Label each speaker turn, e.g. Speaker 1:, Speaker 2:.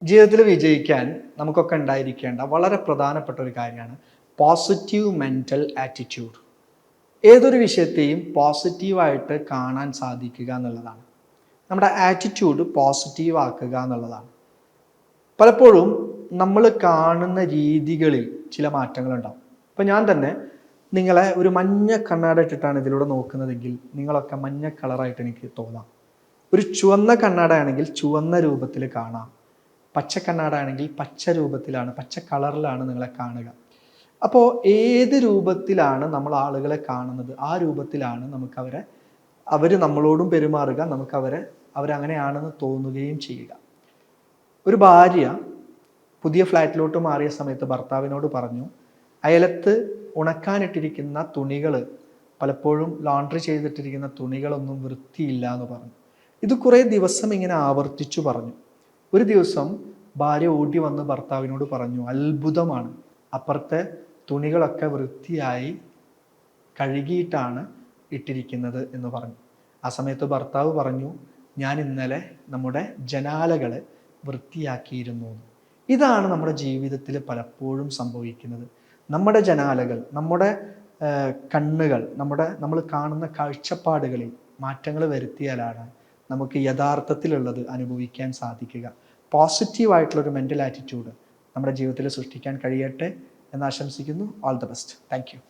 Speaker 1: ജീവിതത്തിൽ വിജയിക്കാൻ നമുക്കൊക്കെ ഉണ്ടായിരിക്കേണ്ട വളരെ പ്രധാനപ്പെട്ട ഒരു കാര്യമാണ് പോസിറ്റീവ് മെൻ്റൽ ആറ്റിറ്റ്യൂഡ്. ഏതൊരു വിഷയത്തെയും പോസിറ്റീവായിട്ട് കാണാൻ സാധിക്കുക എന്നുള്ളതാണ്. നമ്മുടെ ആറ്റിറ്റ്യൂഡ് പോസിറ്റീവ് ആക്കുക എന്നുള്ളതാണ്. പലപ്പോഴും നമ്മൾ കാണുന്ന രീതികളിൽ ചില മാറ്റങ്ങളുണ്ടാവും. ഇപ്പം ഞാൻ തന്നെ നിങ്ങളെ ഒരു മഞ്ഞ കണ്ണാട ഇട്ടിട്ടാണ് ഇതിലൂടെ നോക്കുന്നതെങ്കിൽ നിങ്ങളൊക്കെ മഞ്ഞ കളറായിട്ട് എനിക്ക് തോന്നാം. ഒരു ചുവന്ന കണ്ണാട ആണെങ്കിൽ ചുവന്ന രൂപത്തിൽ കാണാം. പച്ച കണ്ണാട ആണെങ്കിൽ പച്ച രൂപത്തിലാണ്, പച്ച കളറിലാണ് നിങ്ങളെ കാണുക. അപ്പോൾ ഏത് രൂപത്തിലാണ് നമ്മൾ ആളുകളെ കാണുന്നത്, ആ രൂപത്തിലാണ് അവർ നമ്മളോടും പെരുമാറുക, അവരങ്ങനെയാണെന്ന് തോന്നുകയും ചെയ്യുക. ഒരു ഭാര്യ പുതിയ ഫ്ലാറ്റിലോട്ട് മാറിയ സമയത്ത് ഭർത്താവിനോട് പറഞ്ഞു, അയലത്ത് ഉണക്കാനിട്ടിരിക്കുന്ന തുണികൾ, പലപ്പോഴും ലോണ്ടറി ചെയ്തിട്ടിരിക്കുന്ന തുണികളൊന്നും വൃത്തിയില്ല എന്ന് പറഞ്ഞു. ഇത് കുറേ ദിവസം ഇങ്ങനെ ആവർത്തിച്ചു പറഞ്ഞു. ഒരു ദിവസം ഭാര്യ ഓടി വന്ന് ഭർത്താവിനോട് പറഞ്ഞു, അത്ഭുതമാണ്, അപ്പുറത്തെ തുണികളൊക്കെ വൃത്തിയായി കഴുകിയിട്ടാണ് ഇട്ടിരിക്കുന്നത് എന്ന് പറഞ്ഞു. ആ സമയത്ത് ഭർത്താവ് പറഞ്ഞു, ഞാൻ ഇന്നലെ നമ്മുടെ ജനാലകൾ വൃത്തിയാക്കിയിരുന്നു. ഇതാണ് നമ്മുടെ ജീവിതത്തിൽ പലപ്പോഴും സംഭവിക്കുന്നത്. നമ്മുടെ ജനാലകൾ, നമ്മുടെ കണ്ണുകൾ, നമ്മൾ കാണുന്ന കാഴ്ചപ്പാടുകളിൽ മാറ്റങ്ങൾ വരുത്തിയാലാണ് നമുക്ക് യഥാർത്ഥത്തിലുള്ളത് അനുഭവിക്കാൻ സാധിക്കുക. പോസിറ്റീവായിട്ടുള്ളൊരു മെൻ്റൽ ആറ്റിറ്റ്യൂഡ് നമ്മുടെ ജീവിതത്തിൽ സൃഷ്ടിക്കാൻ കഴിയട്ടെ എന്ന് ആശംസിക്കുന്നു. All the best. Thank you.